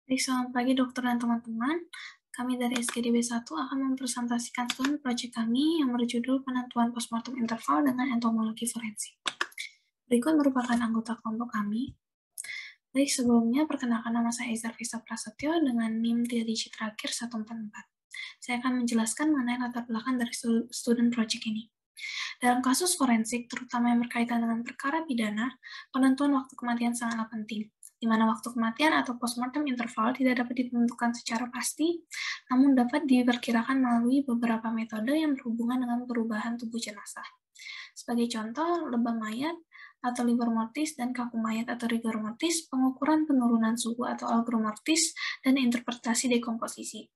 Baik, selamat pagi dokter dan teman-teman. Kami dari SKDB 1 akan mempresentasikan studi proyek kami yang berjudul penentuan postmortem interval dengan entomologi forensik. Berikut merupakan anggota kelompok kami. Baik, sebelumnya perkenalkan nama saya Izar Visa Prasetyo dengan NIM 3 digit terakhir 144. Saya akan menjelaskan mengenai latar belakang dari student project ini. Dalam kasus forensik, terutama yang berkaitan dengan perkara pidana, penentuan waktu kematian sangatlah penting, di mana waktu kematian atau postmortem interval tidak dapat ditentukan secara pasti, namun dapat diperkirakan melalui beberapa metode yang berhubungan dengan perubahan tubuh jenazah. Sebagai contoh, lebam mayat atau livor mortis dan kaku mayat atau rigor mortis, pengukuran penurunan suhu atau algor mortis, dan interpretasi dekomposisi.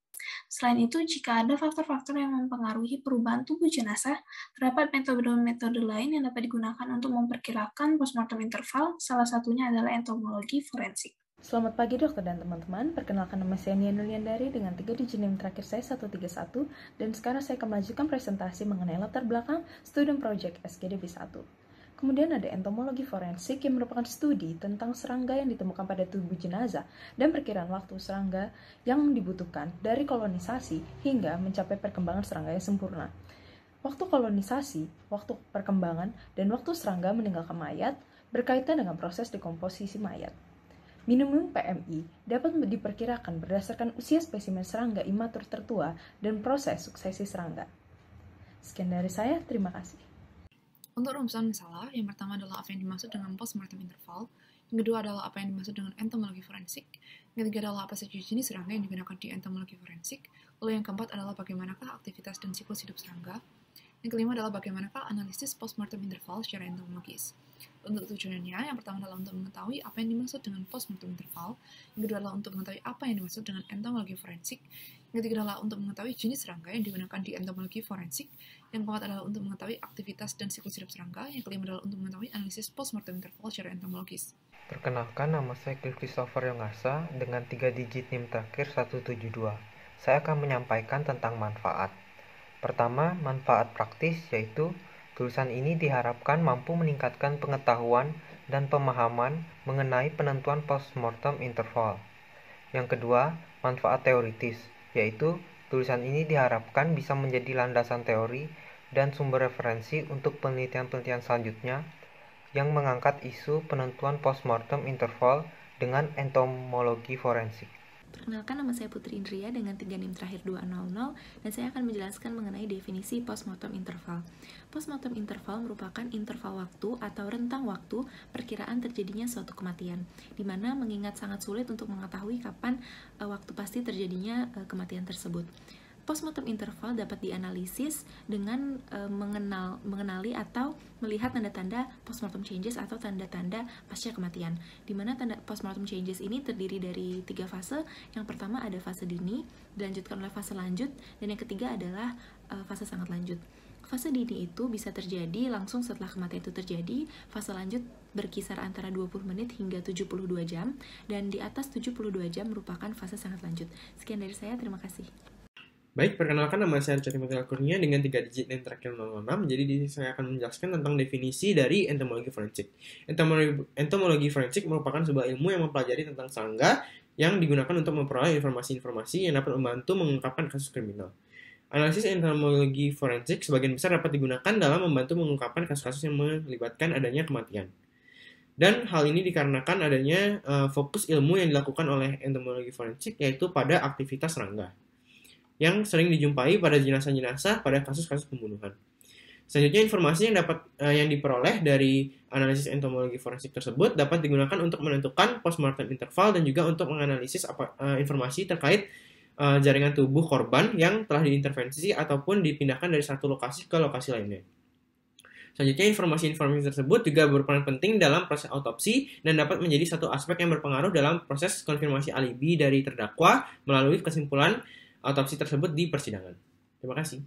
Selain itu, jika ada faktor-faktor yang mempengaruhi perubahan tubuh jenazah, terdapat metode-metode lain yang dapat digunakan untuk memperkirakan postmortem interval, salah satunya adalah entomologi forensik. Selamat pagi dokter dan teman-teman, perkenalkan nama saya Nia Nuliandari dengan 3 digit NIM terakhir saya 131 dan sekarang saya akan melanjutkan presentasi mengenai latar belakang student project SKDB 1. Kemudian ada entomologi forensik yang merupakan studi tentang serangga yang ditemukan pada tubuh jenazah dan perkiraan waktu serangga yang dibutuhkan dari kolonisasi hingga mencapai perkembangan serangga yang sempurna. Waktu kolonisasi, waktu perkembangan, dan waktu serangga meninggalkan mayat berkaitan dengan proses dekomposisi mayat. Minimum PMI dapat diperkirakan berdasarkan usia spesimen serangga imatur tertua dan proses suksesi serangga. Sekian dari saya, terima kasih. Untuk rumusan masalah, yang pertama adalah apa yang dimaksud dengan postmortem interval, yang kedua adalah apa yang dimaksud dengan entomologi forensik, yang ketiga adalah apa saja jenis serangga yang digunakan di entomologi forensik, lalu yang keempat adalah bagaimanakah aktivitas dan siklus hidup serangga, yang kelima adalah bagaimanakah analisis postmortem interval secara entomologis. Untuk tujuannya, yang pertama adalah untuk mengetahui apa yang dimaksud dengan postmortem interval, yang kedua adalah untuk mengetahui apa yang dimaksud dengan entomologi forensik, yang ketiga adalah untuk mengetahui jenis serangga yang digunakan di entomologi forensik, yang keempat adalah untuk mengetahui aktivitas dan siklus hidup serangga, yang kelima adalah untuk mengetahui analisis postmortem interval secara entomologis. Perkenalkan, nama saya Christopher Yongasa dengan 3 digit NIM terakhir 172. Saya akan menyampaikan tentang manfaat. Pertama, manfaat praktis yaitu tulisan ini diharapkan mampu meningkatkan pengetahuan dan pemahaman mengenai penentuan postmortem interval. Yang kedua, manfaat teoritis, yaitu tulisan ini diharapkan bisa menjadi landasan teori dan sumber referensi untuk penelitian-penelitian selanjutnya yang mengangkat isu penentuan postmortem interval dengan entomologi forensik. Perkenalkan, nama saya Putri Indria dengan 3 NIM terakhir 200 dan saya akan menjelaskan mengenai definisi postmortem interval. Postmortem interval merupakan interval waktu atau rentang waktu perkiraan terjadinya suatu kematian, di mana mengingat sangat sulit untuk mengetahui kapan waktu pasti terjadinya kematian tersebut. Postmortem interval dapat dianalisis dengan mengenali atau melihat tanda-tanda postmortem changes atau tanda-tanda pasca kematian. Di mana tanda postmortem changes ini terdiri dari 3 fase. Yang pertama ada fase dini, dilanjutkan oleh fase lanjut, dan yang ketiga adalah fase sangat lanjut. Fase dini itu bisa terjadi langsung setelah kematian itu terjadi. Fase lanjut berkisar antara 20 menit hingga 72 jam, dan di atas 72 jam merupakan fase sangat lanjut. Sekian dari saya, terima kasih. Baik, perkenalkan, nama saya Richard Timothy Kurnia dengan 3 digit NIM terakhir 006. Jadi di sini saya akan menjelaskan tentang definisi dari entomologi forensik. Entomologi forensik merupakan sebuah ilmu yang mempelajari tentang serangga yang digunakan untuk memperoleh informasi-informasi yang dapat membantu mengungkapkan kasus kriminal. Analisis entomologi forensik sebagian besar dapat digunakan dalam membantu mengungkapkan kasus-kasus yang melibatkan adanya kematian. Dan hal ini dikarenakan adanya fokus ilmu yang dilakukan oleh entomologi forensik, yaitu pada aktivitas serangga yang sering dijumpai pada jenazah-jenazah pada kasus-kasus pembunuhan. Selanjutnya, informasi yang diperoleh dari analisis entomologi forensik tersebut dapat digunakan untuk menentukan postmortem interval dan juga untuk menganalisis informasi terkait jaringan tubuh korban yang telah diintervensi ataupun dipindahkan dari satu lokasi ke lokasi lainnya. Selanjutnya, informasi-informasi tersebut juga berperan penting dalam proses autopsi dan dapat menjadi satu aspek yang berpengaruh dalam proses konfirmasi alibi dari terdakwa melalui kesimpulan autopsi tersebut di persidangan. Terima kasih.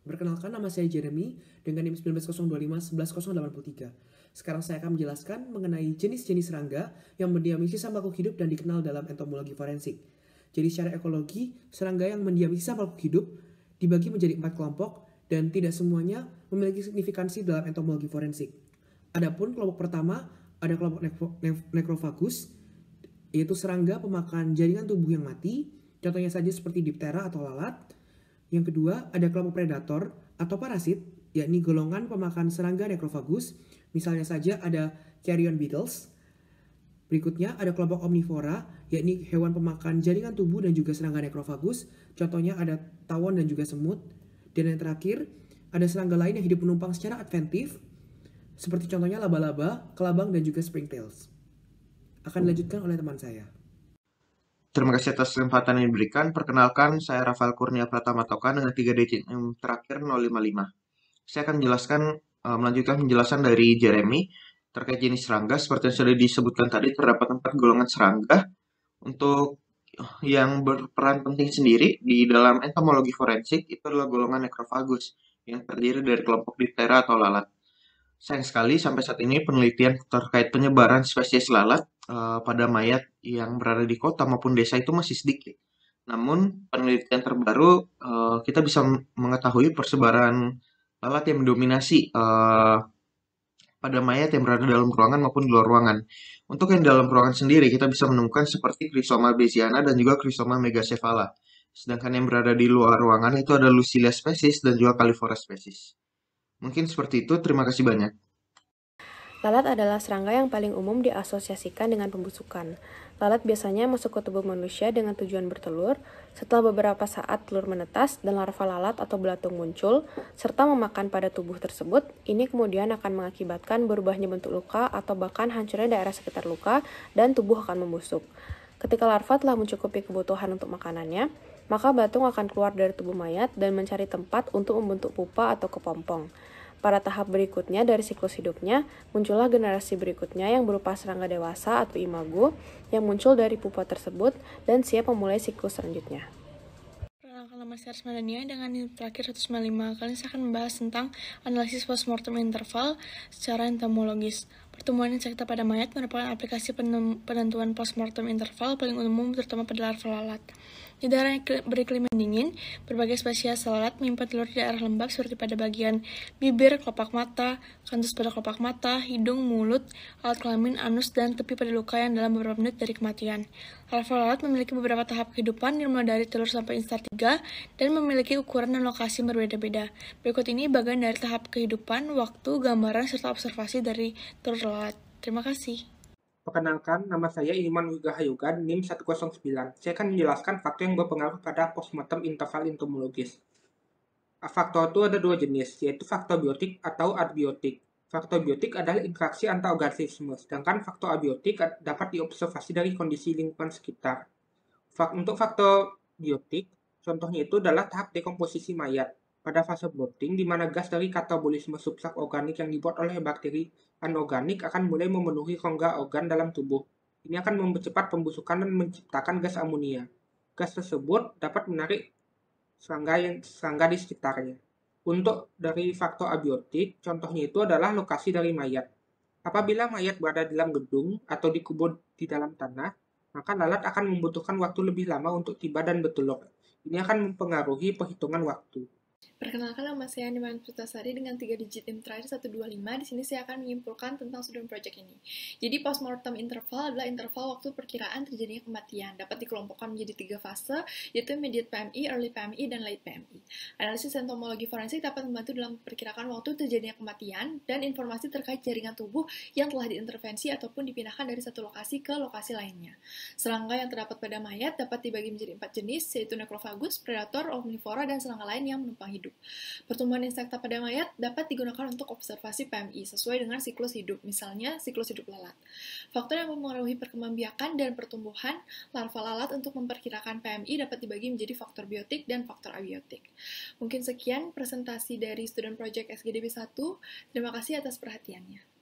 Perkenalkan, nama saya Jeremy dengan NIM 19025-11083. Sekarang saya akan menjelaskan mengenai jenis-jenis serangga yang mendiami sisa makhluk hidup dan dikenal dalam entomologi forensik. Jadi secara ekologi, serangga yang mendiami sisa makhluk hidup dibagi menjadi 4 kelompok dan tidak semuanya memiliki signifikansi dalam entomologi forensik. Adapun kelompok pertama ada kelompok necrophagus, yaitu serangga pemakan jaringan tubuh yang mati, contohnya saja seperti Diptera atau lalat. Yang kedua, ada kelompok predator atau parasit, yakni golongan pemakan serangga necrophagus, misalnya saja ada carrion beetles. Berikutnya ada kelompok omnivora, yakni hewan pemakan jaringan tubuh dan juga serangga necrophagus, contohnya ada tawon dan juga semut. Dan yang terakhir, ada serangga lain yang hidup menumpang secara adventif, seperti contohnya laba-laba, kelabang, dan juga springtails. Akan dilanjutkan oleh teman saya. Terima kasih atas kesempatan yang diberikan. Perkenalkan, saya Rafael Kurnia Pratama Toka dengan 3 digit yang terakhir 055. Saya akan melanjutkan penjelasan dari Jeremy terkait jenis serangga. Seperti yang sudah disebutkan tadi, terdapat 4 golongan serangga. Untuk yang berperan penting sendiri di dalam entomologi forensik itu adalah golongan necrophagus yang terdiri dari kelompok Diptera atau lalat. Sayang sekali sampai saat ini penelitian terkait penyebaran spesies lalat pada mayat yang berada di kota maupun desa itu masih sedikit. Namun penelitian terbaru kita bisa mengetahui persebaran lalat yang mendominasi pada mayat yang berada dalam ruangan maupun di luar ruangan. Untuk yang dalam ruangan sendiri kita bisa menemukan seperti Chrysoma baesiana dan juga Chrysoma megacephala. Sedangkan yang berada di luar ruangan itu ada Lucilia species dan juga Califora species. Mungkin seperti itu, terima kasih banyak. Lalat adalah serangga yang paling umum diasosiasikan dengan pembusukan. Lalat biasanya masuk ke tubuh manusia dengan tujuan bertelur. Setelah beberapa saat telur menetas dan larva lalat atau belatung muncul, serta memakan pada tubuh tersebut, ini kemudian akan mengakibatkan berubahnya bentuk luka atau bahkan hancurnya daerah sekitar luka dan tubuh akan membusuk. Ketika larva telah mencukupi kebutuhan untuk makanannya, maka belatung akan keluar dari tubuh mayat dan mencari tempat untuk membentuk pupa atau kepompong. Pada tahap berikutnya dari siklus hidupnya, muncullah generasi berikutnya yang berupa serangga dewasa atau imago yang muncul dari pupa tersebut dan siap memulai siklus selanjutnya. Perkenalkan, nama saya Arsmadania dengan nilai terakhir 195. Kali ini saya akan membahas tentang analisis postmortem interval secara entomologis. Pertumbuhan insekta pada mayat merupakan aplikasi penentuan postmortem interval paling umum terutama pada larva lalat. Di daerah yang beriklim dingin, berbagai spesies lalat menyimpan telur di daerah lembab seperti pada bagian bibir, kelopak mata, kantus pada kelopak mata, hidung, mulut, alat kelamin, anus, dan tepi pada luka yang dalam beberapa menit dari kematian. Larva lalat memiliki beberapa tahap kehidupan yang mulai dari telur sampai instar 3 dan memiliki ukuran dan lokasi yang berbeda-beda. Berikut ini bagian dari tahap kehidupan, waktu, gambaran, serta observasi dari telur lalat. Terima kasih. Perkenalkan, nama saya Iman Wigahayugan, NIM 109. Saya akan menjelaskan faktor yang berpengaruh pada postmortem interval entomologis. Faktor itu ada 2 jenis, yaitu faktor biotik atau abiotik. Faktor biotik adalah interaksi antar organisme, sedangkan faktor abiotik dapat diobservasi dari kondisi lingkungan sekitar. Untuk faktor biotik, contohnya itu adalah tahap dekomposisi mayat. Pada fase bloating, di mana gas dari katabolisme substrat organik yang dibuat oleh bakteri anorganik akan mulai memenuhi rongga organ dalam tubuh. Ini akan mempercepat pembusukan dan menciptakan gas amonia. Gas tersebut dapat menarik serangga di sekitarnya. Untuk dari faktor abiotik, contohnya itu adalah lokasi dari mayat. Apabila mayat berada di dalam gedung atau dikubur di dalam tanah, maka lalat akan membutuhkan waktu lebih lama untuk tiba dan bertelur. Ini akan mempengaruhi perhitungan waktu. Perkenalkan, nama saya Niman Putasari dengan 3 digit NIM terakhir 125. Di sini saya akan menyimpulkan tentang student project ini. Jadi postmortem interval adalah interval waktu perkiraan terjadinya kematian. Dapat dikelompokkan menjadi 3 fase, yaitu immediate PMI, early PMI, dan late PMI. Analisis entomologi forensik dapat membantu dalam memperkirakan waktu terjadinya kematian dan informasi terkait jaringan tubuh yang telah diintervensi ataupun dipindahkan dari satu lokasi ke lokasi lainnya. Serangga yang terdapat pada mayat dapat dibagi menjadi 4 jenis, yaitu necrophagus, predator, omnivora, dan serangga lain yang menumpang hidup. Pertumbuhan insekta pada mayat dapat digunakan untuk observasi PMI sesuai dengan siklus hidup, misalnya siklus hidup lalat. Faktor yang mempengaruhi perkembangbiakan dan pertumbuhan larva lalat untuk memperkirakan PMI dapat dibagi menjadi faktor biotik dan faktor abiotik. Mungkin sekian presentasi dari student project SGDB 1. Terima kasih atas perhatiannya.